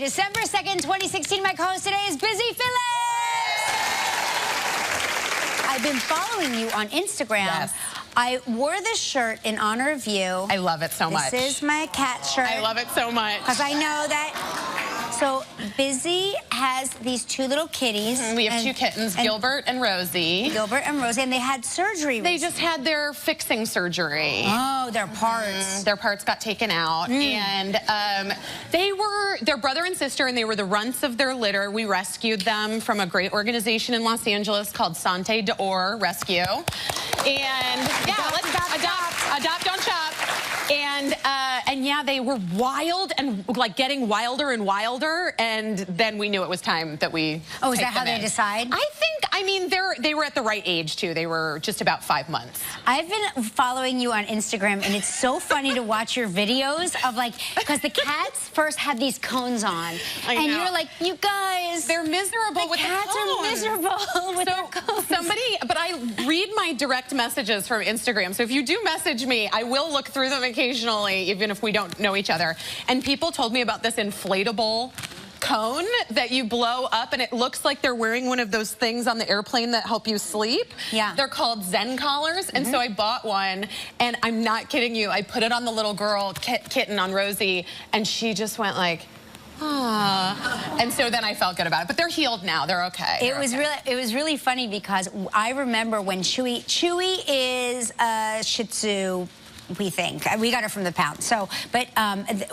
December 2nd, 2016. My co-host today is Busy Phillips. I've been following you on Instagram. Yes. I wore this shirt in honor of you. I love it so much. This is my cat shirt. I love it so much. Because I know that. So Busy has these two little kitties. We have two kittens, Gilbert and Rosie. Gilbert and Rosie, and they had surgery. They just had their fixing surgery. Oh, their parts. Their parts got taken out, and they were their brother and sister, and they were the runts of their litter. We rescued them from a great organization in Los Angeles called Sante d'Or Rescue. And yeah, let's adopt, don't shop. And yeah, they were wild and like getting wilder and wilder, and then we knew it was time that we. Oh, is that how they decide? I mean, they were at the right age too. They were just about 5 months. I've been following you on Instagram, and it's so funny to watch your videos of like, because the cats first had these cones on, and you're like, you guys, they're miserable with the cats are miserable with their cones. But I read my direct messages from Instagram, so if you do message me, I will look through them occasionally, even if we don't know each other. And people told me about this inflatable cone that you blow up, and it looks like they're wearing one of those things on the airplane that help you sleep. Yeah. They're called Zen collars, and so I bought one, and I'm not kidding you, I put it on the little girl, kitten, on Rosie, and she just went like, ah. And so then I felt good about it. But they're healed now. They're okay. It was really funny because I remember when Chewy is a Shih Tzu. We think. We got her from the pound. So, but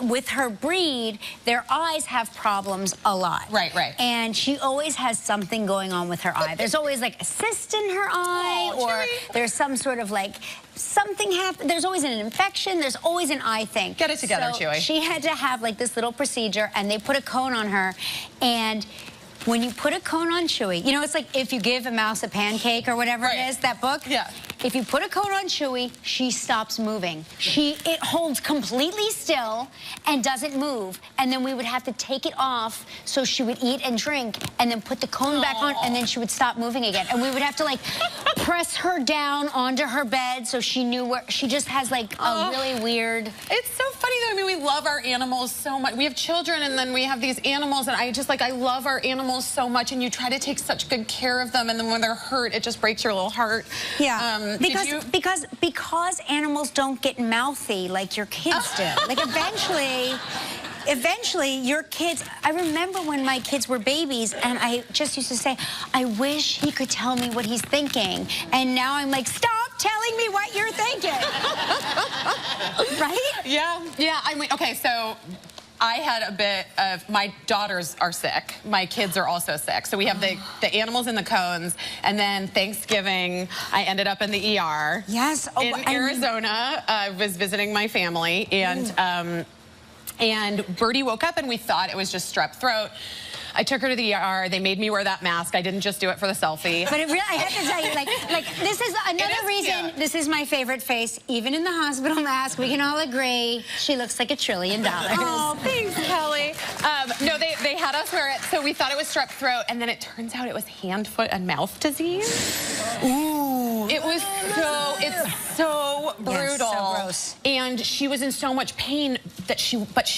with her breed, their eyes have problems a lot. Right, right. And she always has something going on with her eye. There's always like a cyst in her eye, or Chewy. There's some sort of like something happen. There's always an infection. There's always an eye thing. Get it together, so Chewy. She had to have like this little procedure, and they put a cone on her, and when you put a cone on Chewy, you know, it's like if you give a mouse a pancake or whatever it is, that book? Yeah. If you put a cone on Chewy, she stops moving. It holds completely still and doesn't move. And then we would have to take it off so she would eat and drink, and then put the cone back on, and then she would stop moving again. And we would have to like press her down onto her bed so she knew where. She just has like a really weird. It's so funny though. I mean, we love our animals so much. We have children, and then we have these animals, and I love our animals so much, and you try to take such good care of them, and then when they're hurt, it just breaks your little heart. Yeah. Because animals don't get mouthy like your kids do. Like eventually your kids, I remember when my kids were babies, and I just used to say, I wish he could tell me what he's thinking. And now I'm like, stop telling me what you're thinking. Right? Yeah. I mean, okay, so I had a bit of, my daughters are sick. My kids are also sick. So we have the animals in the cones, and then Thanksgiving, I ended up in the ER. Yes. In Arizona. I was visiting my family, and Birdie woke up, and we thought it was just strep throat. I took her to the ER. They made me wear that mask. I didn't just do it for the selfie. But it really, I have to tell you, like this is another reason. This is my favorite face, even in the hospital mask. We can all agree she looks like $1 trillion. Oh, thanks, Kelly. No, they had us wear it, so we thought it was strep throat, and then it turns out it was hand, foot, and mouth disease. Ooh. It was it's so brutal. Yes, so gross. And she was in so much pain that she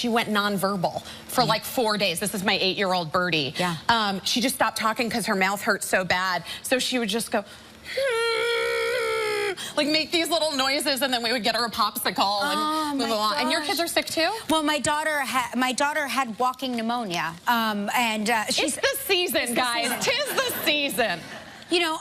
went nonverbal for like 4 days. This is my 8-year-old Birdie. Yeah. She just stopped talking because her mouth hurt so bad. So she would just go, like make these little noises, and then we would get her a popsicle and move along. And your kids are sick too? Well, my daughter had walking pneumonia, and she's. It's the season, guys. Tis the season. You know,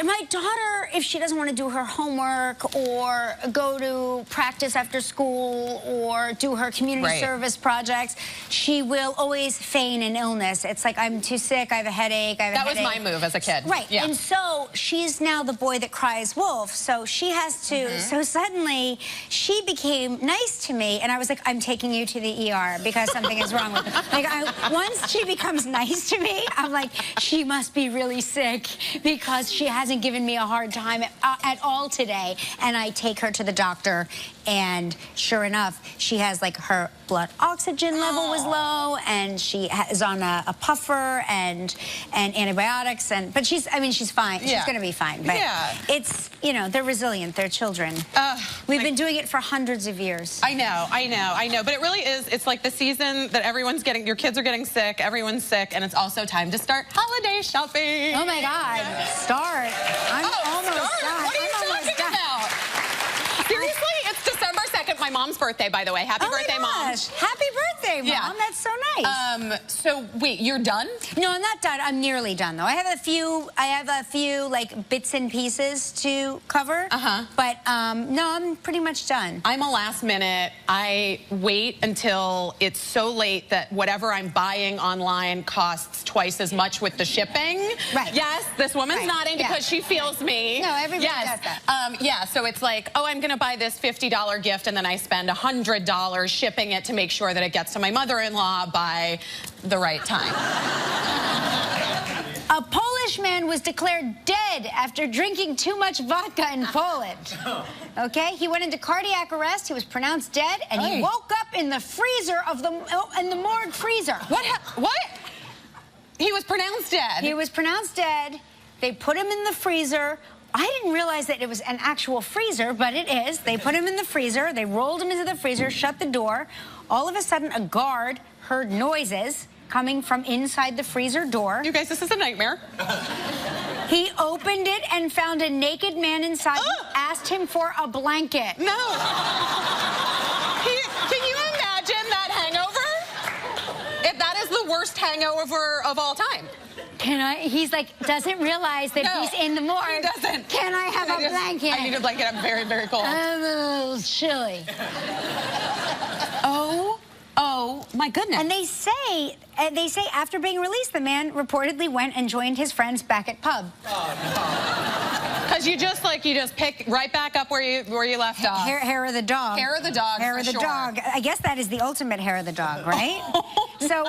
my daughter, if she doesn't want to do her homework or go to practice after school or do her community service projects, she will always feign an illness. It's like, I'm too sick, I have a headache, That was my move as a kid. Right, and so she's now the boy that cries wolf, so she has to, so suddenly she became nice to me, and I was like, I'm taking you to the ER because something is wrong with her. Like, once she becomes nice to me, I'm like, she must be really sick because she has hasn't given me a hard time at all today. And I take her to the doctor, and sure enough, she has like her blood oxygen level was low, and she is on a puffer and antibiotics, but she's fine. She's gonna be fine. But it's, you know, they're resilient. They're children. We've been doing it for hundreds of years. I know. But it really is. It's like the season that everyone's getting. Your kids are getting sick. Everyone's sick, and it's also time to start holiday shopping. Oh my God! Start. I'm almost done. What are you talking about? Seriously, it's December 2nd, my mom's birthday, by the way. Happy birthday, Mom. Happy birthday, Mom. Yeah. That's so nice. So wait, you're done? No, I'm not done. I'm nearly done, though. I have a few like bits and pieces to cover. But no, I'm pretty much done. I'm a last minute. I wait until it's so late that whatever I'm buying online costs twice as much with the shipping. Right. Yes, this woman's nodding because she feels me. No, everybody does that. Yeah, so it's like, oh, I'm gonna buy this $50 gift, and then I spend $100 shipping it to make sure that it gets to my mother-in-law by the right time. A Polish man was declared dead after drinking too much vodka in Poland. Okay, he went into cardiac arrest. He was pronounced dead, and he woke up in the freezer of in the morgue freezer. What? He was pronounced dead. He was pronounced dead. They put him in the freezer. I didn't realize that it was an actual freezer, but it is. They put him in the freezer. They rolled him into the freezer, shut the door. All of a sudden, a guard heard noises coming from inside the freezer door. You guys, this is a nightmare. He opened it and found a naked man inside who asked him for a blanket. No. Can you imagine that hangover? If that is the worst hangover of all time. He's like, doesn't realize that he's in the morgue. He doesn't. Can I have a blanket? I need a blanket. I'm very, very cold. I'm a little chilly. Oh my goodness. And they say after being released, the man reportedly went and joined his friends back at pub. Because you just pick right back up where you left off. Hair of the dog. Hair of the dog. Hair of the dog. I guess that is the ultimate hair of the dog, right? So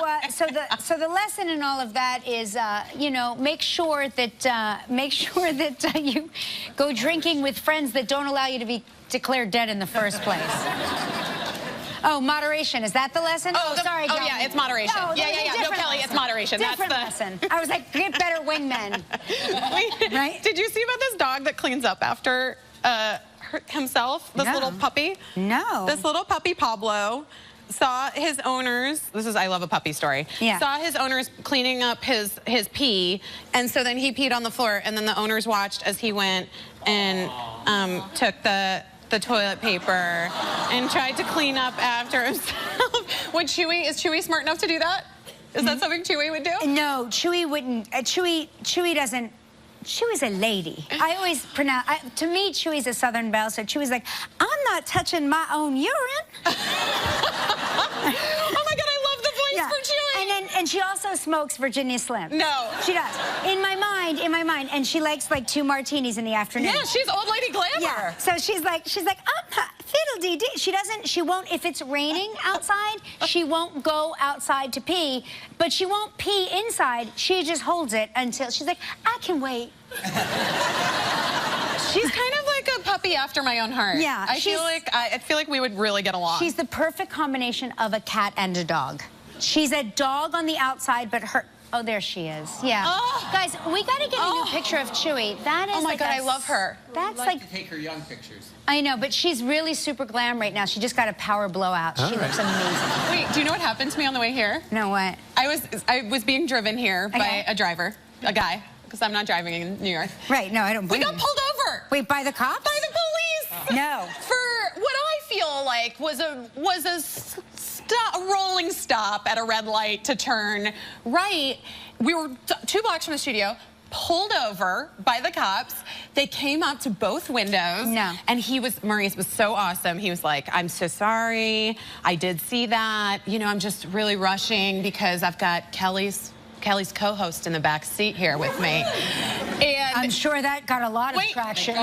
the lesson in all of that is, you know, make sure that you go drinking with friends that don't allow you to be declared dead in the first place. Oh, moderation. Is that the lesson? Sorry, Kelly. Oh, yeah, it's moderation. No, yeah. No, Kelly, it's moderation. Different lesson. I was like, get better wingmen. Right? Did you see about this dog that cleans up after himself? This little puppy? No. This little puppy, Pablo, saw his owners, I love a puppy story, saw his owners cleaning up his pee, and so then he peed on the floor, and then the owners watched as he went and took the toilet paper and tried to clean up after himself. Is Chewy smart enough to do that? Is that something Chewy would do? No, Chewy wouldn't. Chewy doesn't. Chewy's a lady. I always pronounce, to me, Chewy's a Southern belle, so Chewy's like, I'm not touching my own urine. Oh my God, I love the voice for Chewy. And she also smokes Virginia Slim. No. She does. In my mind, and she likes like 2 martinis in the afternoon. Yeah, she's old lady glamour. Yeah. So she's like, I'm not fiddle-dee-dee. She won't, if it's raining outside, she won't go outside to pee, but she won't pee inside. She just holds it until she's like, I can wait. She's kind of like a puppy after my own heart. Yeah. I feel like we would really get along. She's the perfect combination of a cat and a dog. She's a dog on the outside, but oh, there she is. Yeah. Oh. Guys, we got to get a new picture of Chewy. That is oh my God, I love her. That's like to take her young pictures. I know, but she's really super glam right now. She just got a power blowout. She looks amazing. Wait, do you know what happened to me on the way here? No, what? I was being driven here by a driver, a guy, because I'm not driving in New York. Right, no, I don't believe We got pulled over. Wait, by the cops? By the police. No. For what I feel like was a rolling stop at a red light to turn right. We were 2 blocks from the studio, pulled over by the cops. They came up to both windows. No. And Maurice was so awesome. He was like, I'm so sorry. I did see that. You know, I'm just really rushing because I've got Kelly's co-host in the back seat here with me. And I'm sure that got a lot of traction.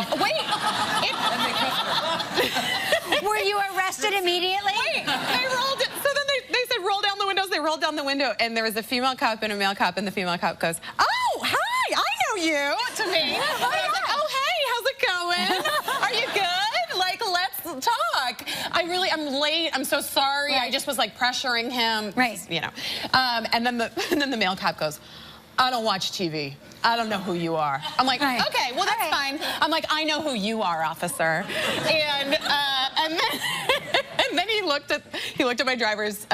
Were you arrested immediately? Wait, they rolled it. So then they said, roll down the windows. They rolled down the window, and there was a female cop and a male cop, and the female cop goes, oh, hi, I know you, to me. late. I'm so sorry. Right. I just was like pressuring him. Right. You know. And then the male cop goes, I don't watch TV. I don't know who you are. I'm like, Right. okay, well, that's fine. I'm like, I know who you are, officer. And then he looked at my driver's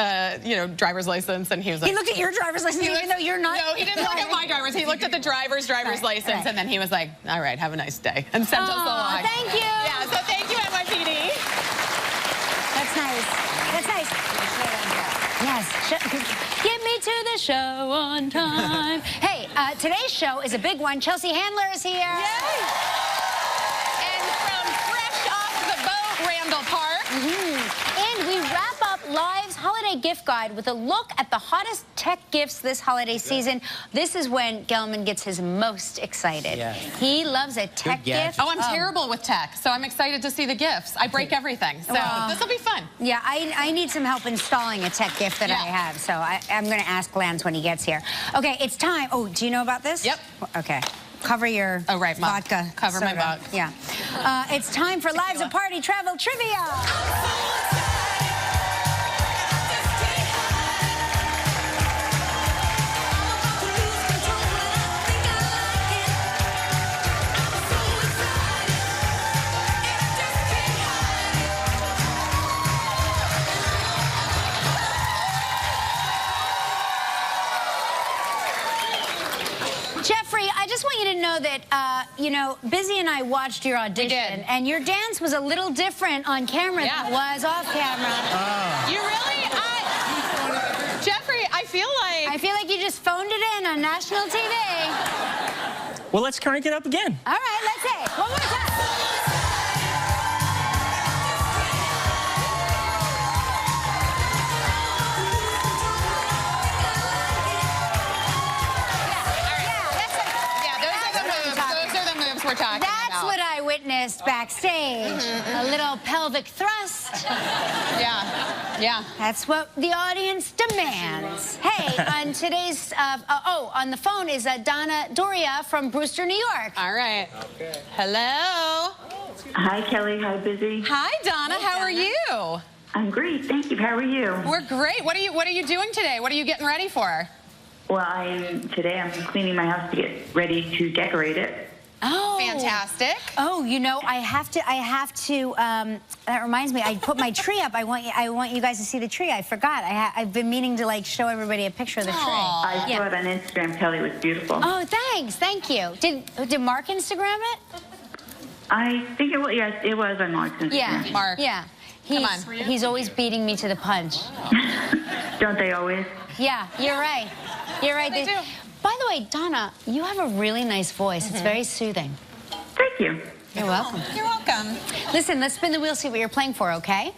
license, and he was like, He looked at your driver's license even though you're not. No, he didn't look at my driver's. He looked at the driver's license, right. and then he was like, all right, have a nice day, and sent us along. Thank you. Yeah, so thank you, NYPD. That's nice. That's nice. Yes. Get me to the show on time. Hey, today's show is a big one. Chelsea Handler is here. Yay! And from fresh off the boat, Randall Park. And we wrap up Live's holiday gift guide with a look at the hottest tech gifts this holiday season. This is when Gelman gets his most excited. Yeah. He loves a tech gift. Oh, I'm terrible with tech, so I'm excited to see the gifts. I break everything, so this will be fun. Yeah, I need some help installing a tech gift that I have, so I'm going to ask Lance when he gets here. Okay, it's time. Oh, do you know about this? Yep. Okay. Cover your vodka. Cover my soda. mug. Yeah. It's time for Lives of Party Travel Trivia. Jeffrey, I just want you to know that, Busy and I watched your audition, and your dance was a little different on camera than it was off camera. You really? Jeffrey, I feel like you just phoned it in on national TV. Well, let's crank it up again. All right, let's see. One more time. we're talking That's about. what I witnessed backstage. A little pelvic thrust. Yeah. That's what the audience demands. Hey, on today's, on the phone is Donna Doria from Brewster, New York. All right. Okay. Hello. Hi, Kelly. Hi, Busy. Hi, Donna. How are you? I'm great, thank you. How are you? We're great. What are you doing today? What are you getting ready for? Well, today I'm cleaning my house to get ready to decorate it. Oh, fantastic. Oh, I have to, that reminds me, I put my tree up. I want you guys to see the tree. I forgot. I've been meaning to, show everybody a picture of the tree. I saw it on Instagram, Kelly. It was beautiful. Oh, thanks. Thank you. Did Mark Instagram it? I think it was, yes, it was on Mark's Instagram. Yeah, Mark. Yeah. He's always beating me to the punch. Don't they always? Yeah, you're right. You're right. They do. By the way, Donna, you have a really nice voice. It's very soothing. Thank you. You're welcome. You're welcome. Listen, let's spin the wheel, see what you're playing for, okay?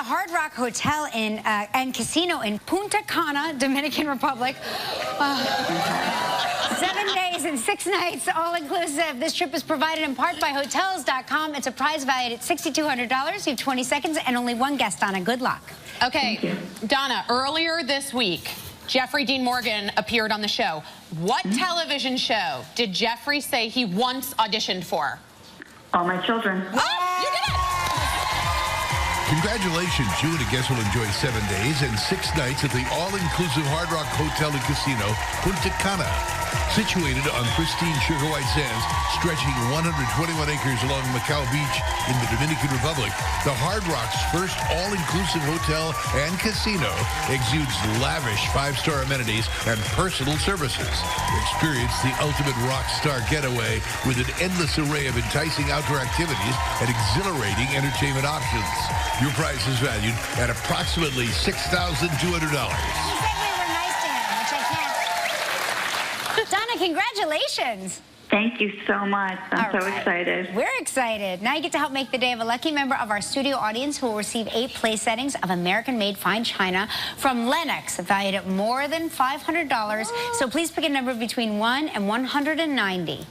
Hard Rock Hotel and Casino in Punta Cana, Dominican Republic. 7 days and 6 nights, all inclusive. This trip is provided in part by Hotels.com. It's a prize valued at $6,200. You have 20 seconds and only one guest, Donna. Good luck. Okay, Donna, earlier this week, Jeffrey Dean Morgan appeared on the show. What television show did Jeffrey say he once auditioned for? All My Children. Oh, you did it! Congratulations, you and a guest will enjoy 7 days and 6 nights at the all-inclusive Hard Rock Hotel and Casino, Punta Cana. Situated on pristine Sugar White sands, stretching 121 acres along Macau Beach in the Dominican Republic, the Hard Rock's first all-inclusive hotel and casino exudes lavish 5-star amenities and personal services. Experience the ultimate rock star getaway with an endless array of enticing outdoor activities and exhilarating entertainment options. Your price is valued at approximately $6,200. Donna, congratulations. Thank you so much. I'm so excited. We're excited. Now you get to help make the day of a lucky member of our studio audience who will receive 8 place settings of American-made fine china from Lennox, valued at more than $500. So please pick a number between 1 and 190.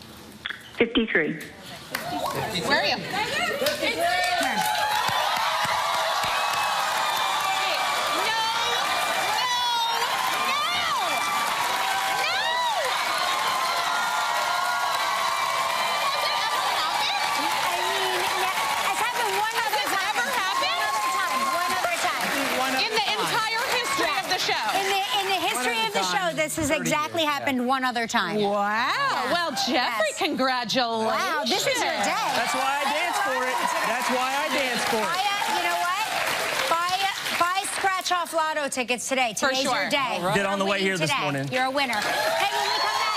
53. Where are you? show. In the history of the show, this has exactly happened one other time. Wow. Yeah. Well, Jeffrey, congratulations. Wow, this is your day. That's why I dance for it. That's why I dance for it. You know what? Buy scratch-off lotto tickets today. For Today's sure. your day. Right. Did on the way here this Today. morning. You're a winner. Hey, when we come back,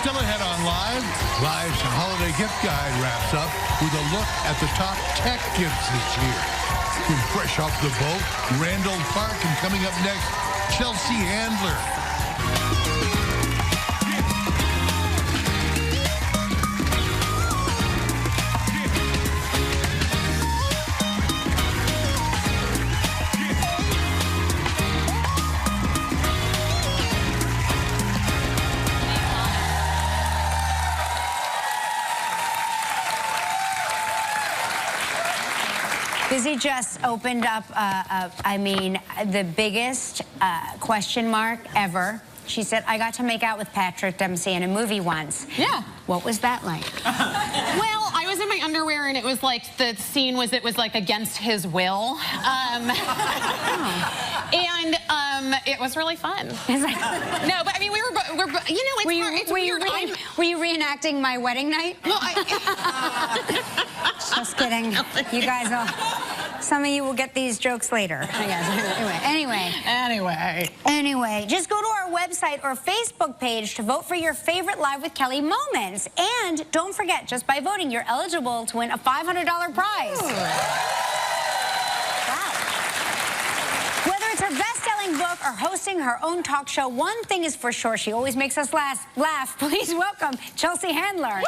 Still ahead on Live. Live's holiday gift guide wraps up with a look at the top tech gifts this year. From fresh off the boat, Randall Park, and coming up next, Chelsea Handler. Busy just opened up, the biggest question mark ever. She said, I got to make out with Patrick Dempsey in a movie once. Yeah. What was that like? Well, I was in my underwear, and it was like the scene was like against his will. It was really fun. No, but I mean, we were you know, it's weird. Were you reenacting my wedding night? Well, Just kidding. You guys all, some of you will get these jokes later, I guess. Anyway, just go to our website or Facebook page to vote for your favorite Live with Kelly moments. And don't forget, just by voting, you're eligible to win a $500 prize. Ooh. Wow. Whether it's her best-selling book or hosting her own talk show, one thing is for sure, she always makes us laugh. Please welcome Chelsea Handler. Woo!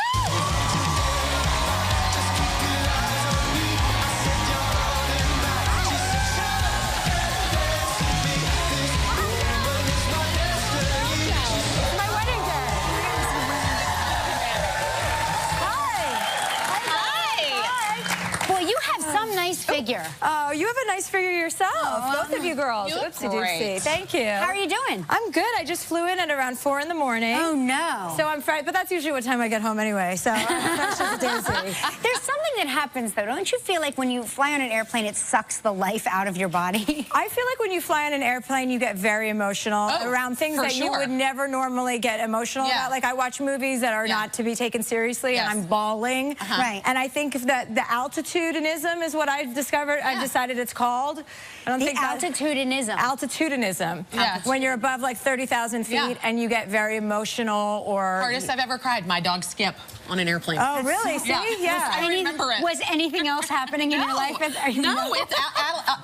Nice figure. Oh, you have a nice figure yourself. Both of you girls. You look Oopsie-doopsie. great. Thank you. How are you doing? I'm good. I just flew in at around 4 in the morning. Oh, no. So I'm fried, but that's usually what time I get home anyway, so I'm fresh as a daisy. There's something that happens, though. Don't you feel like when you fly on an airplane, it sucks the life out of your body? I feel like when you fly on an airplane, you get very emotional around things that you would never normally get emotional about. Like, I watch movies that are not to be taken seriously, and I'm bawling. Right. And I think that the altitudinism is what I've discovered. I've decided it's called. I don't think altitudinism. Altitudinism. Yes. When you're above like 30,000 feet and you get very emotional or... Hardest I've ever cried, my dog Skip on an airplane. Oh, really? See? Yeah. I remember it. Was anything else happening in your life? No, it's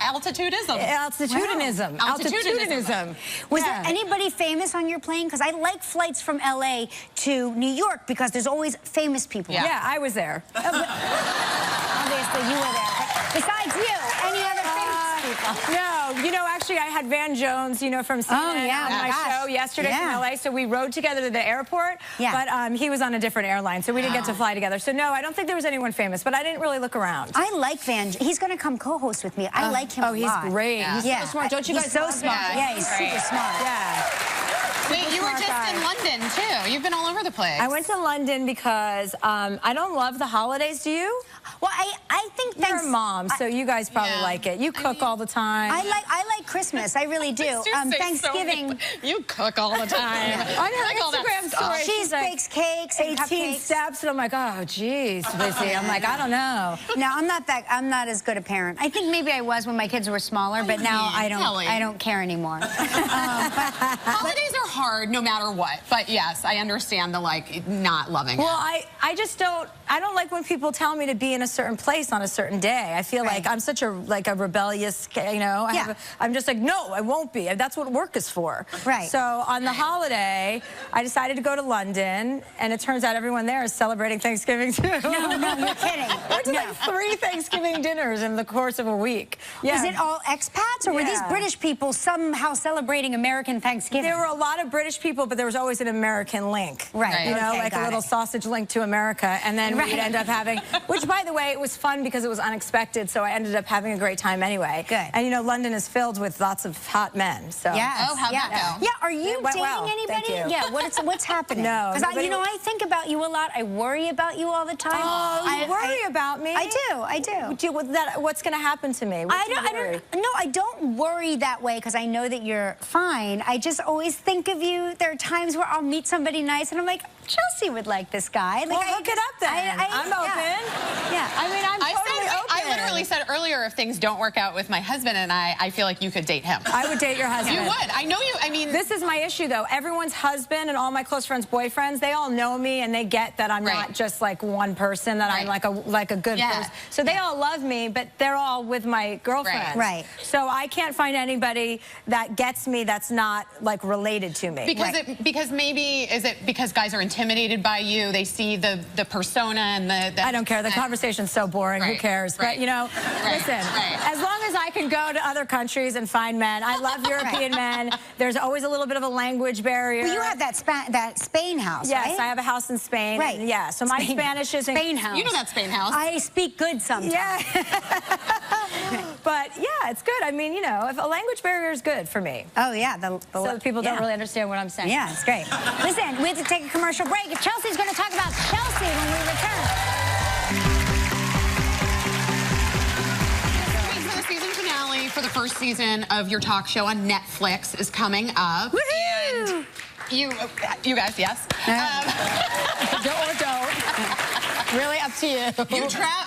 altitudism. Altitudinism. Wow. Altitudinism. Was there anybody famous on your plane? Because I like flights from LA to New York because there's always famous people. Yeah, I was there. Obviously, you were there. But besides you, any other famous people? No, you know, actually, I had Van Jones, you know, from CNN on my show yesterday from LA. So we rode together to the airport, but he was on a different airline, so we didn't get to fly together. So no, I don't think there was anyone famous, but I didn't really look around. I like Van. He's going to come co-host with me. I like him a lot. Oh, he's great. He's so smart. Don't you guys He's so smart. Yeah, he's super smart. Yeah. Wait, you were just in London, too. You've been all over the place. I went to London because I don't love the holidays, do you? Well, I think you're a mom, so you guys probably like it. You cook all the time. I like Christmas. I really do. Thanksgiving. You cook all the time. I know Instagram stories. She bakes cakes and 18 steps, and I'm like, oh, geez, Lizzie. I'm like, I don't know. No, I'm not as good a parent. I think maybe I was when my kids were smaller, but now I don't care anymore. Holidays are hard no matter what. But yes, I understand the not loving it. Well, I just don't. I don't like when people tell me to be in a certain place on a certain day. I feel like I'm such a rebellious, you know. I'm just like, no, I won't be. That's what work is for. Right. So on the holiday, I decided to go to London, and it turns out everyone there is celebrating Thanksgiving too. No, you're kidding. I went to like 3 Thanksgiving dinners in the course of a week. Yeah. Was it all expats, or were these British people somehow celebrating American Thanksgiving? There were a lot of British people, but there was always an American link. Right. You know, Okay, like a little sausage link to America. And then we'd end up having, which by the way, it was fun because it was unexpected. So I ended up having a great time anyway. Good. And you know, London is filled with lots of hot men. So. Yes. Oh, how'd that go? Yeah, are you dating well. anybody? Thank you. Yeah, what's happening? No. Because you know, I think about you a lot. I worry about you all the time. Oh, you worry about me? I do. What's going to happen to me? I don't worry that way because I know that you're fine. I just always think of you. There are times where I'll meet somebody nice and I'm like, Chelsea would like this guy. Well, hook it up then. I'm open. Yeah. I mean, I'm totally open. I literally said earlier, if things don't work out with my husband and I feel like you could date him. I would date your husband. You would. I know you. I mean, this is my issue, though. Everyone's husband and all my close friends' boyfriends, they all know me and they get that I'm not just like one person, that I'm like a good person. So they all love me, but they're all with my girlfriend. Right. So I can't find anybody that gets me that's not like related to me. Because maybe, is it because guys are intimidated by you? They see the persona and the I don't care. The conversation's so boring. Who cares? But you know, listen. As long as I can go to other countries and find men, I love European men. There's always a little bit of a language barrier. Well, you have that Spain house, yes, right? I have a house in Spain. Right. And yeah. So my Spanish is Spain house. You know that Spain house. I speak good sometimes. Yeah. But yeah, it's good. I mean, you know, if a language barrier is good for me. Oh yeah. So people don't really understand what I'm saying. Yeah, it's great. Listen, we have to take a commercial break. Chelsea's going to talk about Chelsea when we return. The season finale for the first season of your talk show on Netflix is coming up. Woohoo! And you guys, yes? Or don't. Really up to you.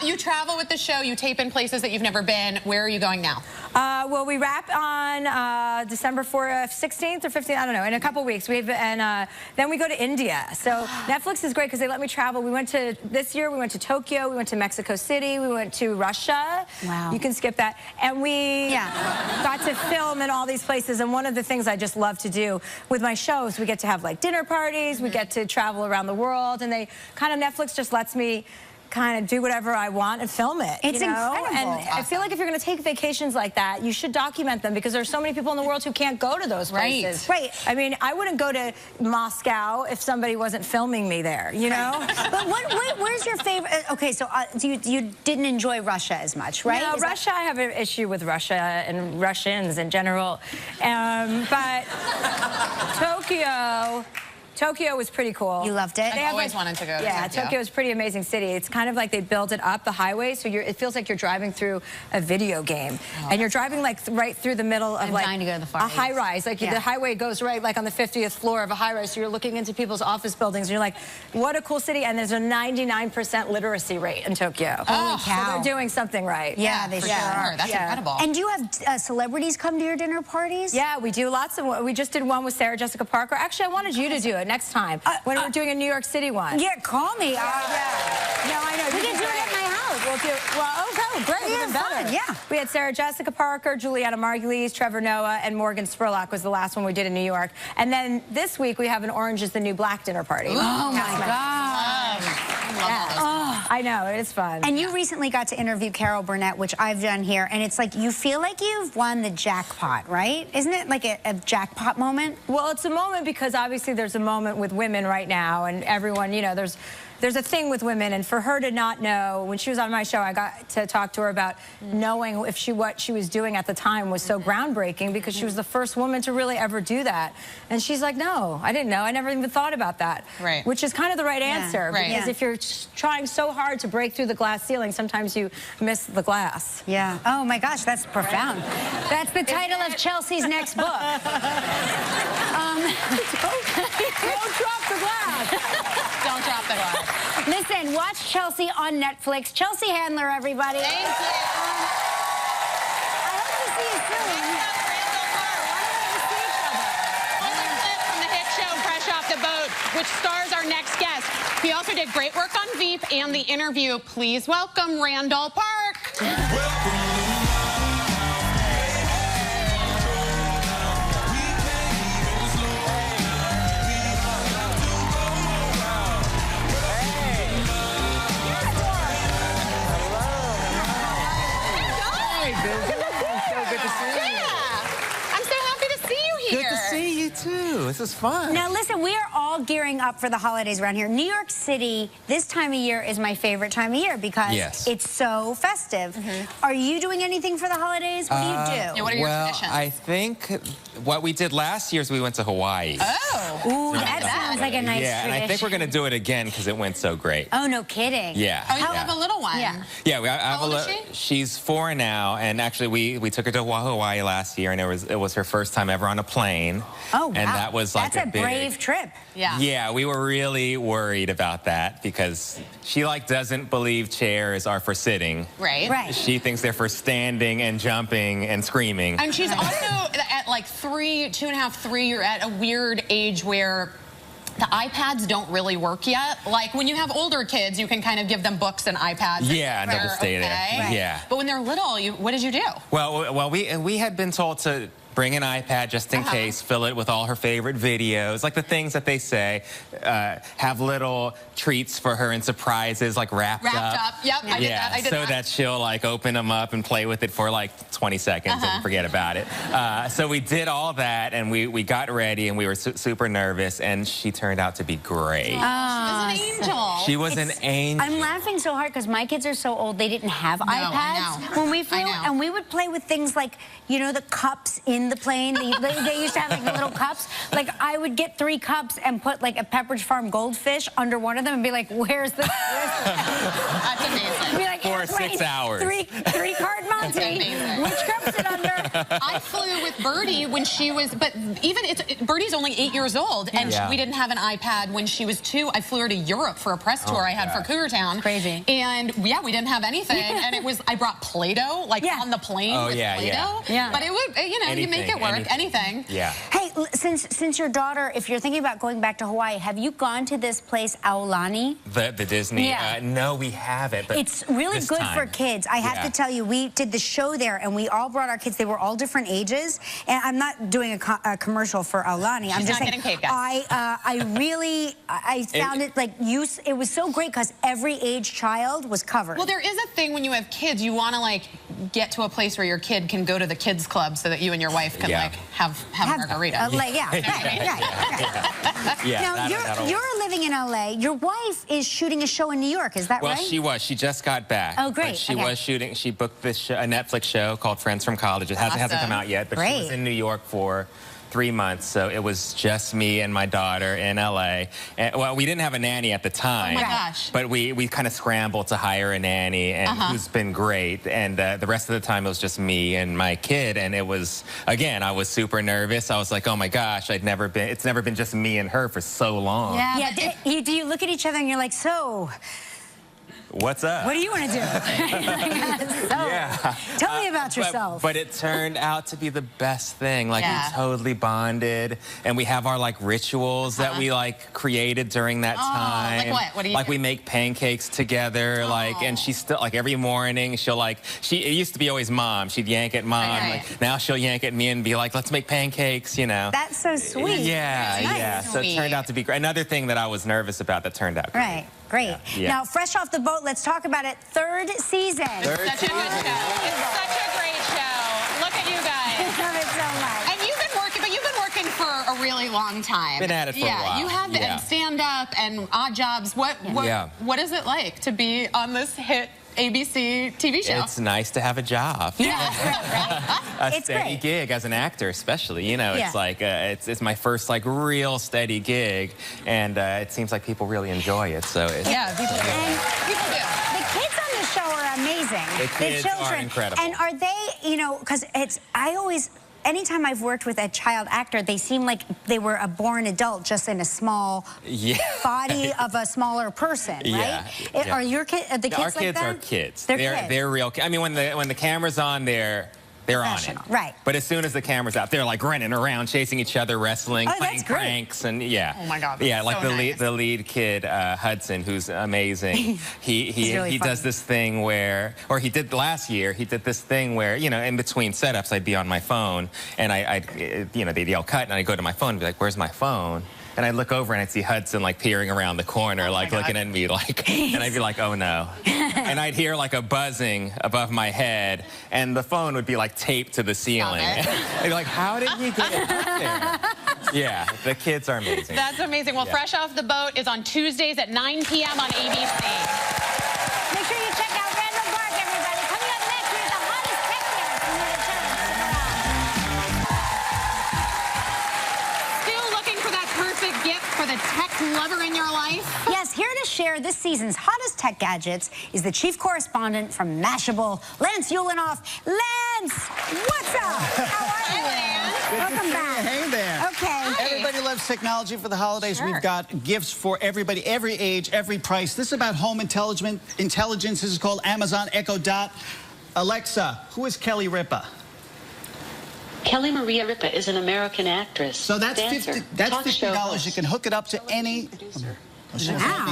You travel with the show. You tape in places that you've never been. Where are you going now? Well, we wrap on December 16th or 15th, I don't know, in a couple weeks. Then we go to India. So Netflix is great because they let me travel. This year we went to Tokyo, we went to Mexico City, we went to Russia. Wow. You can skip that. And we got to film in all these places. And one of the things I just love to do with my shows, we get to have like dinner parties, we get to travel around the world, and Netflix just lets me kind of do whatever I want and film it. It's incredible. And I feel like if you're going to take vacations like that, you should document them because there's so many people in the world who can't go to those places. Right. I mean, I wouldn't go to Moscow if somebody wasn't filming me there, you know? But where's your favorite? Okay, so you didn't enjoy Russia as much, right? No, Russia, I have an issue with Russia and Russians in general. But Tokyo was pretty cool. You loved it? I've always wanted to go to Tokyo. Yeah, Tokyo is a pretty amazing city. It's kind of like they built it up, the highway, so it feels like you're driving through a video game. And you're driving like right through the middle of dying to go to the Far a East. high rise. Like the highway goes right like on the 50th floor of a high rise, so you're looking into people's office buildings and you're like, what a cool city. And there's a 99% literacy rate in Tokyo. Holy cow. So they're doing something right. Yeah, they sure are. That's incredible. And do you have celebrities come to your dinner parties? Yeah, we do lots of. We just did one with Sarah Jessica Parker. Actually, I wanted you to do it next time when we're doing a New York City one. Yeah, call me. No, I know. We can do it at my house. Okay, great. Even better. Fun, yeah. We had Sarah Jessica Parker, Juliana Margulies, Trevor Noah, and Morgan Spurlock was the last one we did in New York. And then this week we have an Orange is the New Black dinner party. Oh my God. I know, it's fun. And you recently got to interview Carol Burnett, which I've done here, and it's like you feel like you've won the jackpot, right? Isn't it like a jackpot moment? Well, it's a moment because obviously there's a moment with women right now, and everyone, you know, there's a thing with women, and for her to not know, when she was on my show, I got to talk to her about knowing if what she was doing at the time was so groundbreaking because she was the first woman to really ever do that. And she's like, no, I didn't know. I never even thought about that. Right. Which is kind of the right answer. Right. Because if you're trying so hard to break through the glass ceiling, sometimes you miss the glass. Yeah. Oh my gosh, that's profound. That's the title of Chelsea's next book. Don't drop the glass. Don't drop the glass. Listen, watch Chelsea on Netflix. Chelsea Handler, everybody. Thank you. I hope to see you soon. From the hit show Fresh Off the Boat, which stars our next guest. He also did great work on Veep and The Interview. Please welcome Randall Park. Good to see you too. This is fun. Now, listen, we are all gearing up for the holidays around here. New York City, this time of year is my favorite time of year because it's so festive. Are you doing anything for the holidays? What do you do? Yeah, what are your traditions? I think what we did last year is we went to Hawaii. Oh. Ooh, that sounds like a nice Yeah, tradition. and I think we're going to do it again because it went so great. Oh, no kidding. Yeah. Oh, you have a little one. Yeah. Yeah, I have How old is she? She's 4 now, and actually we took her to Hawaii last year, and it was her first time ever on a plane. Oh, wow. And that was like That's a brave trip. Yeah. Yeah, we were really worried about that because she doesn't believe chairs are for sitting. Right. Right. She thinks they're for standing and jumping and screaming. And she's also at like 2 and a half, 3, you're at a weird age where the iPads don't really work yet. Like when you have older kids, you can kind of give them books and iPads. Yeah, and they'll just stay there. Right. Yeah. But when they're little, what did you do? Well, we had been told to bring an iPad just in case, fill it with all her favorite videos, like the things that they say, have little treats for her and surprises, like wrapped up. Yep, I did that. I did so that she'll like open them up and play with it for like 20 seconds and forget about it. So we did all that, and we got ready, and we were super nervous, and she turned out to be great. She was an angel. She was an angel. I'm laughing so hard because my kids are so old, they didn't have iPads when we flew, and we would play with things like, you know, the cups in the plane. They used to have like the little cups. Like I would get 3 cups and put like a Pepperidge Farm goldfish under one of them and be like, where's the... That's amazing. Be like, For 6 hours. 3 card Monty. Which cup is it under? I flew with Birdie when she was, but even Birdie's only 8 years old, and we didn't have an iPad when she was 2. I flew her to Europe for a press tour I had for Cougar Town. Crazy. And yeah, we didn't have anything, and I brought Play-Doh like on the plane with Play-Doh. Yeah. But it would, you know, you make it work. Anything. Yeah. Hey, since your daughter, if you're thinking about going back to Hawaii, have you gone to this place, Aulani? The Disney? Yeah. No, we haven't. But it's really good for kids. I have to tell you, we did the show there, and we all brought our kids. They were all different ages. And I'm not doing a commercial for Aulani. I'm just saying, I found it like it was so great because every age child was covered. Well, there is a thing when you have kids, you want to like get to a place where your kid can go to the kids club so that you and your wife can like have margarita. Now you're living in LA. Your wife is shooting a show in New York. Is that right? Well, she was. She just got back. Oh, great. But she was shooting. She booked this show, a Netflix show called Friends from College. It hasn't come out yet, but she was in New York for 3 months, so it was just me and my daughter in LA. And, well, we didn't have a nanny at the time. Oh my gosh. But we kind of scrambled to hire a nanny, and who's been great. And the rest of the time it was just me and my kid, and it was, again, I was super nervous. I was like, oh my gosh, it's never been just me and her for so long. Yeah. Do you look at each other and you're like, so... What's up? What do you want to do? Tell me about yourself. But it turned out to be the best thing. Like we totally bonded, and we have our like rituals that we like created during that time. Like what? What do you do? We make pancakes together, like, and she's still like every morning she'll like it used to be always mom. She'd yank at mom. Like, now she'll yank at me and be like, let's make pancakes, you know. That's so sweet. Yeah. So it turned out to be great. Another thing that I was nervous about that turned out great. Great. Now, fresh off the boat, let's talk about it. 3rd season. Such a good show. It's such a great show. Look at you guys. I love it so much. And you've been working for a really long time. Been at it for a while. You have and stand up and odd jobs. What is it like to be on this hit ABC TV show? It's nice to have a job. A steady gig as an actor, especially. You know, it's like it's my first like real steady gig, and it seems like people really enjoy it. So it's, people do. The kids on the show are amazing. The kids are incredible. And are they, you know, because anytime I've worked with a child actor, they seem like they were a born adult just in a small body of a smaller person, right? Are your kids the kids like that? Our kids are kids. They're real kids. I mean, when the camera's on, they're on it. Right. But as soon as the camera's out, they're like running around, chasing each other, wrestling, playing pranks, and Oh my God. Yeah, like the lead kid, Hudson, who's amazing. He does this thing where, or he did last year, he did this thing where, you know, in between setups, I'd be on my phone, and they'd yell cut, and I'd go to my phone and be like, where's my phone? And I'd look over and I'd see Hudson like peering around the corner, like looking at me, like, and I'd be like, oh no. And I'd hear like a buzzing above my head, and the phone would be like taped to the ceiling. I'd be like, how did he get it up there? Yeah, the kids are amazing. That's amazing. Well, Fresh Off the Boat is on Tuesdays at 9 p.m. on ABC. Make sure you check out Randall Park, everybody. Coming up next, we have the hottest tech dance. When we return. Still looking for that perfect gift for the tech lover in your life? Yes, here to share this season's hottest tech gadgets is the chief correspondent from Mashable, Lance Ulanoff. Lance, what's up? How are you? Welcome back. Hey there. Okay. Everybody loves technology for the holidays. Sure. We've got gifts for everybody, every age, every price. This is about home intelligence. This is called Amazon Echo Dot. Alexa, who is Kelly Ripa? Kelly Maria Ripa is an American actress. So that's dancer, $50. You can hook it up to any.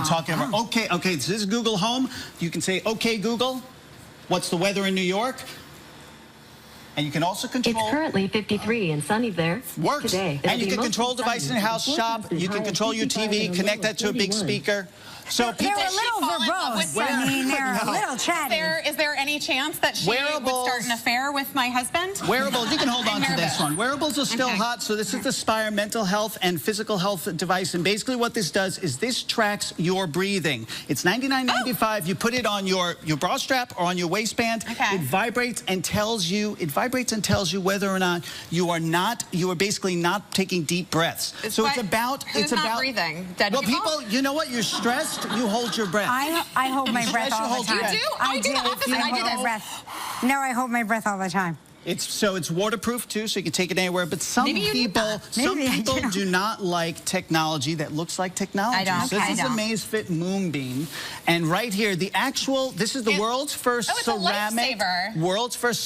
Talking about. Okay. This is Google Home. You can say, "Okay, Google, what's the weather in New York?" And you can also control. It's currently 53 and sunny there. Works. Today. And you can control device in the house, shop. You can control your TV, connect that to a big speaker. So They're a little verbose. I mean, they're a little chatty. Is there any chance that she would start an affair with my husband? Wearables, you can hold on to this one. Wearables are still hot, so this is the Spire mental health and physical health device. And basically what this does is this tracks your breathing. It's $99.95. You put it on your bra strap or on your waistband. It vibrates and tells you, whether or not you are basically not taking deep breaths. So it's about breathing. Dead people, you know what? You're stressed. You hold your breath. I hold my breath all the time. You do? I do the opposite. I do this. No, I hold my breath all the time. It's waterproof too, so you can take it anywhere. But some people do not like technology that looks like technology. I don't. So this is a Amazfit Moonbeam, and right here, this is the world's first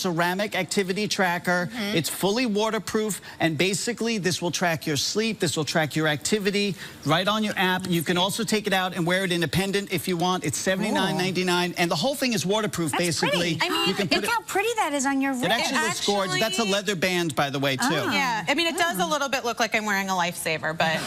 ceramic activity tracker. It's fully waterproof, and basically this will track your sleep. This will track your activity right on your app. You can also take it out and wear it independent if you want. It's $79.99, and the whole thing is waterproof. Basically, I mean, look how pretty that is on your wrist. It's gorgeous. That's a leather band, by the way, too. Yeah, I mean, it does a little bit look like I'm wearing a lifesaver, but...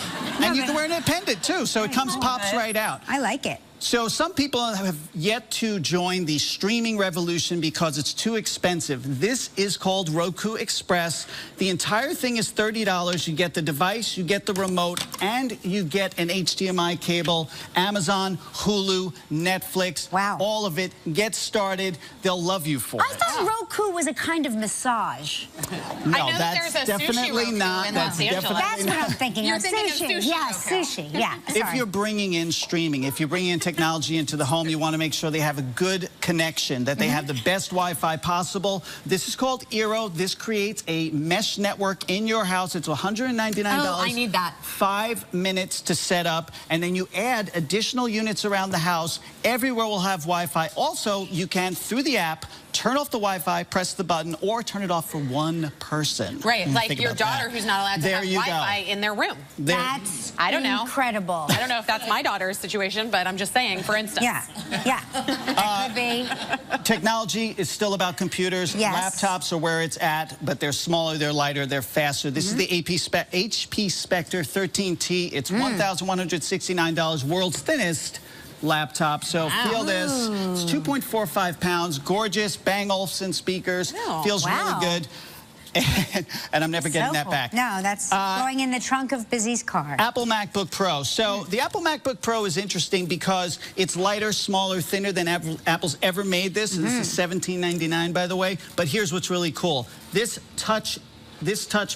And you can wear it independent, too, so it pops right out. I like it. So some people have yet to join the streaming revolution because it's too expensive. This is called Roku Express. The entire thing is $30. You get the device, you get the remote, and you get an HDMI cable. Amazon, Hulu, Netflix, all of it. Get started. They'll love you for it. I thought Roku was a kind of massage. No, that's definitely not. That's what I'm thinking. You're thinking sushi. of sushi. Yeah, sushi. Yeah. If you're bringing in streaming, if you're bringing in technology into the home, you want to make sure they have a good connection, that they have the best Wi-Fi possible. This is called Eero. This creates a mesh network in your house. It's $199. Oh, I need that. 5 minutes to set up, and then you add additional units around the house. Everywhere will have Wi-Fi. Also, you can, through the app, turn off the Wi-Fi, press the button, or turn it off for one person. Right, like your daughter who's not allowed to have Wi-Fi in their room. That's incredible. I don't know if that's my daughter's situation, but I'm just saying, for instance. Yeah. That could be. Technology is still about computers. Yes. Laptops are where it's at, but they're smaller, they're lighter, they're faster. This is the HP Spectre 13T. It's $1,169, world's thinnest laptop. So feel this. It's 2.45 pounds. Gorgeous Bang Olufsen speakers. Feels really good. And I'm never getting that back. No, that's going in the trunk of Busy's car. Apple MacBook Pro. So the Apple MacBook Pro is interesting because it's lighter, smaller, thinner than Apple's ever made this. And this is $17.99, by the way. But here's what's really cool. This touch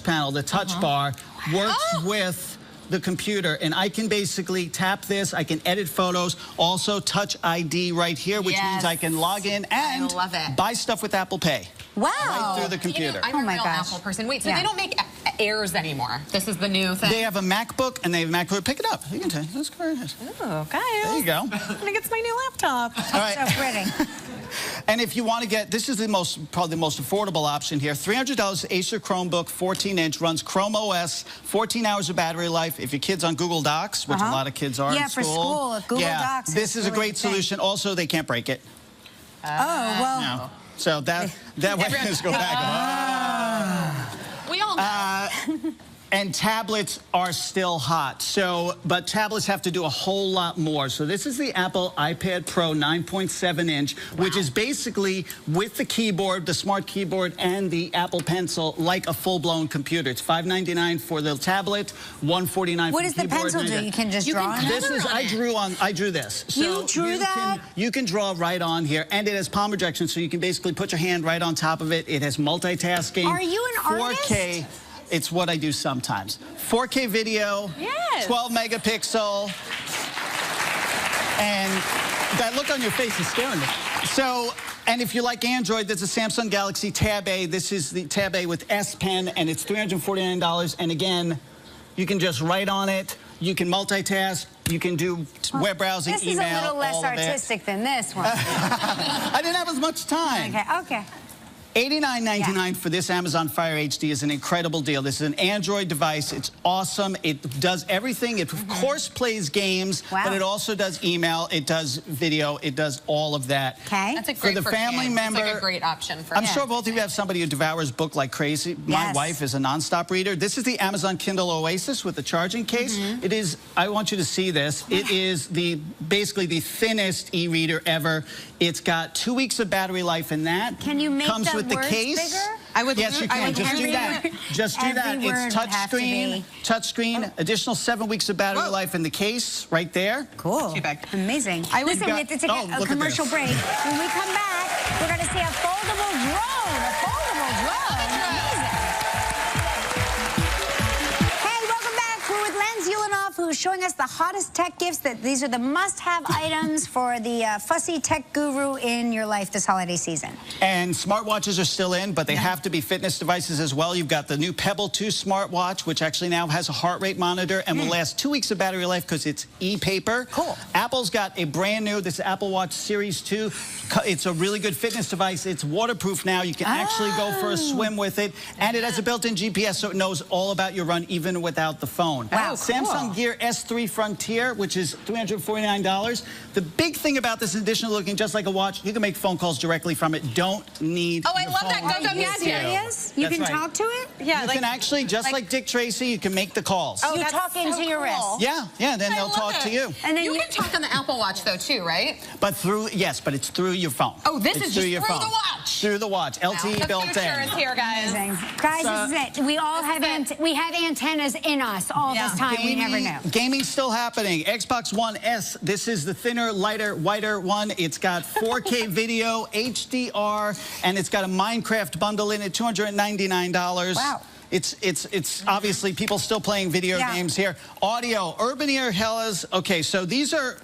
panel, the touch bar, works with the computer, and I can basically tap this. I can edit photos. Also, Touch ID right here, which means I can log in and buy stuff with Apple Pay. Wow. Right through the computer. I'm a real Apple person. Wait, so they don't make Airs anymore? This is the new thing? They have a MacBook, and they have a MacBook. Pick it up. You can take it. That's great. Oh, okay. There you go. I'm gonna get my new laptop. All right. So pretty. And if you want to get, this is probably the most affordable option here. $300 Acer Chromebook, 14-inch, runs Chrome OS, 14 hours of battery life. If your kid's on Google Docs, which a lot of kids are in school. Yeah, for school, Google Docs. This is a great solution. Also, they can't break it. Well. So that way, just go back. We all know. And tablets are still hot. But tablets have to do a whole lot more. So this is the Apple iPad Pro 9.7-inch, which is basically with the keyboard, the smart keyboard, and the Apple Pencil, like a full-blown computer. It's $599 for the tablet, $149 for the keyboard. What does the pencil do? You can just draw on it? I drew this. So you drew that? You can draw right on here, and it has palm projection, so you can basically put your hand right on top of it. It has multitasking. Are you an artist? 4K. It's what I do sometimes. 4K video, 12 megapixel, and that look on your face is scaring me. So, and if you like Android, there's a Samsung Galaxy Tab A. This is the Tab A with S Pen, and it's $349. And again, you can just write on it. You can multitask. You can do web browsing, email, This is a little less artistic than this one. I didn't have as much time. Okay. $89.99 for this Amazon Fire HD is an incredible deal. This is an Android device. It's awesome. It does everything. It, of course, plays games, but it also does email. It does video. It does all of that. Okay. That's a great for the family member. It's like a great option for I'm sure both of you have somebody who devours book like crazy. My wife is a nonstop reader. This is the Amazon Kindle Oasis with the charging case. It is, I want you to see this. It is basically the thinnest e-reader ever. It's got 2 weeks of battery life in that. Can you make comes with the words case. bigger? Yes, you can. Just do that. Just do that. It's touchscreen. Additional 7 weeks of battery life in the case, right there. Cool. Amazing. Listen, we have to take a commercial break. When we come back, we're going to see a foldable drone. A foldable drone. Amazing. Hey, welcome back. We're with Lance Ulanoff, who's showing us the hottest tech gifts. These are the must-have items for the fussy tech guru in your life this holiday season. And smartwatches are still in, but they have to be fitness devices as well. You've got the new Pebble 2 smartwatch, which actually now has a heart rate monitor and will last 2 weeks of battery life because it's e-paper. Cool. Apple's got a brand new, this Apple Watch Series 2. It's a really good fitness device. It's waterproof now. You can actually go for a swim with it. And it has a built-in GPS, so it knows all about your run, even without the phone. Wow, Samsung Gear S3 Frontier, which is $349. The big thing about this, in addition to looking just like a watch, you can make phone calls directly from it. Don't need I love that. Are you serious? You can talk to it? Yeah. You can actually, just like Dick Tracy, you can make the calls. You talk into your wrist. Yeah, then they'll talk to you. And then you can talk on the Apple Watch, though, too, right? But but it's through your phone. Oh, this is just through your phone. the watch. Through the watch. LTE built in. The future is here, guys. Guys, this is it. We all have antennas in us all this time. We never knew. Gaming's still happening. Xbox One S. This is the thinner, lighter, whiter one. It's got 4K video, HDR, and it's got a Minecraft bundle in it, $299. Wow. It's obviously people still playing video games here. Audio, Urban Ear Hellas. Okay, so these are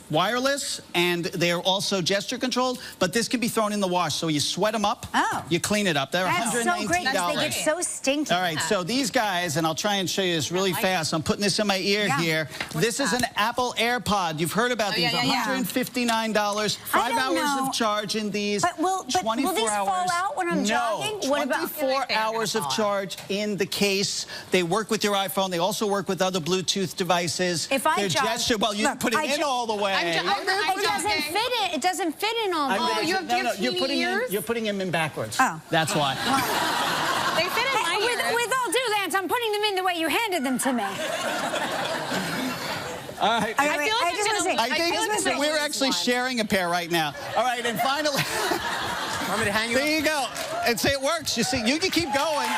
wireless and they're also gesture controlled, but this can be thrown in the wash. So you sweat them up, you clean it up. They're $119. That's so great because they get so stinky. All right, so these guys, and I'll try and show you this really fast. I'm putting this in my ear here. This is an Apple AirPod. You've heard about these. $159, 5 hours of charge in these. But will these 24 hours. fall out when I'm jogging? What about 24 hours of charge in the case? They work with your iPhone. They also work with other Bluetooth devices. If I jog, well, you put it in all the way. It doesn't fit in all the way. You're putting them in backwards. Oh. That's why. They fit in my ears. With all due, Lance, I'm putting them in the way you handed them to me. All right. I think we're actually sharing a pair right now. All right, and finally. Want me to hang you There you go. And say it works. You see, you can keep going.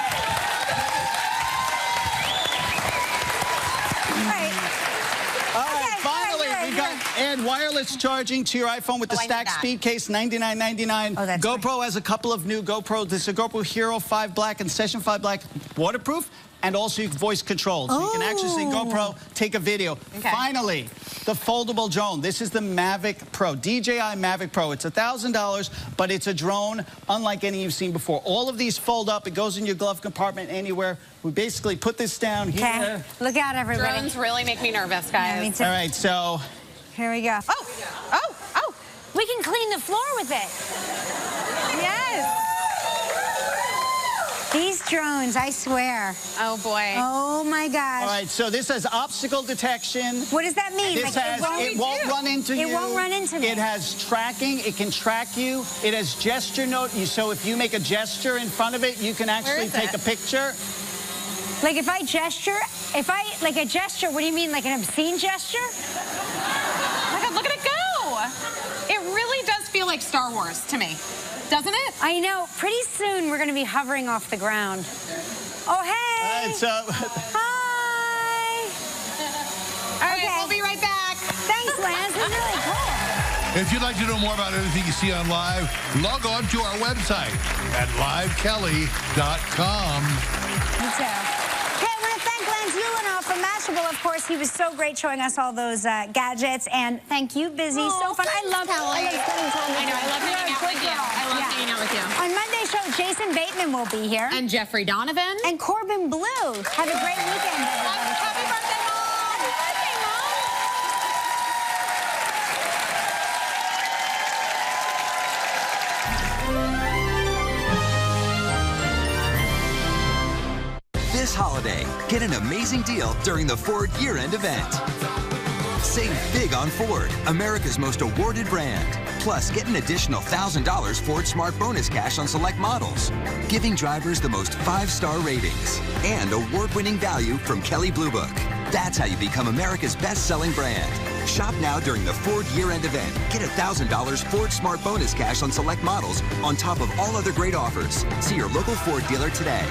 All right, finally, we got add wireless charging to your iPhone with the Stack Speed Case, $99.99. Oh, that's GoPro has a couple of new GoPro. This is a GoPro Hero 5 Black and Session 5 Black, waterproof, and also voice controlled. So you can actually say GoPro, take a video. Finally, the foldable drone. This is the Mavic Pro, DJI Mavic Pro. It's $1,000, but it's a drone unlike any you've seen before. All of these fold up. It goes in your glove compartment anywhere. We basically put this down here. Look out, everybody. Drones really make me nervous, guys. Yeah, me too. All right, so. Here we go. Oh. We can clean the floor with it. Yes. These drones, I swear. Oh, boy. Oh, my gosh. All right, so this has obstacle detection. What does that mean? This it won't run into you. It won't run into me. It has tracking. It can track you. It has gesture note. So if you make a gesture in front of it, you can actually take a picture. Like if I gesture, like a gesture, what do you mean, like an obscene gesture? Oh my God, look at it go. It really does feel like Star Wars to me, doesn't it? I know. Pretty soon we're going to be hovering off the ground. Oh, hey. What's up? Hi. All right, we'll be right back. Thanks, Lance. This is really cool. If you'd like to know more about anything you see on live, log on to our website at livekelly.com. Me too. Of course, he was so great showing us all those gadgets, and thank you, Busy. So fun. I love Kelly. I love hanging out with you. I love hanging out with you. On Monday's show, Jason Bateman will be here. And Jeffrey Donovan. And Corbin Blue. Have a great weekend, everybody. Happy birthday, Mom. Happy birthday, This holiday, get an amazing deal during the Ford year-end event. Save big on Ford, America's most awarded brand. Plus, get an additional $1,000 Ford Smart Bonus Cash on select models, giving drivers the most 5-star ratings and award-winning value from Kelley Blue Book. That's how you become America's best-selling brand. Shop now during the Ford year-end event. Get $1,000 Ford Smart Bonus Cash on select models on top of all other great offers. See your local Ford dealer today.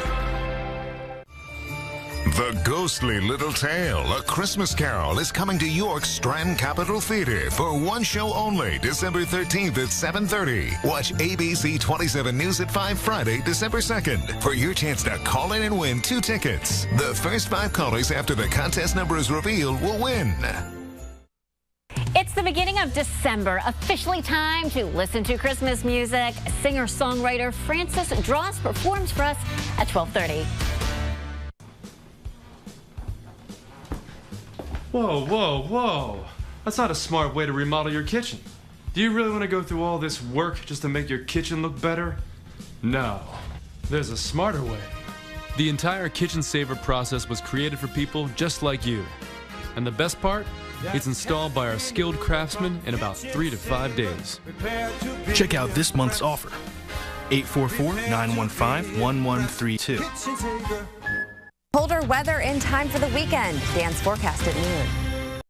The Ghostly Little Tale, A Christmas Carol, is coming to York's Strand Capitol Theater for one show only, December 13th at 7:30. Watch ABC 27 News at 5 Friday, December 2nd for your chance to call in and win 2 tickets. The first 5 callers after the contest number is revealed will win. It's the beginning of December, officially time to listen to Christmas music. Singer-songwriter Francis Dross performs for us at 12:30. Whoa, whoa, whoa. That's not a smart way to remodel your kitchen. Do you really want to go through all this work just to make your kitchen look better? No. There's a smarter way. The entire Kitchen Saver process was created for people just like you. And the best part? It's installed by our skilled craftsmen in about 3 to 5 days. Check out this month's offer. 844-915-1132. Colder weather in time for the weekend. Dan's forecast at noon.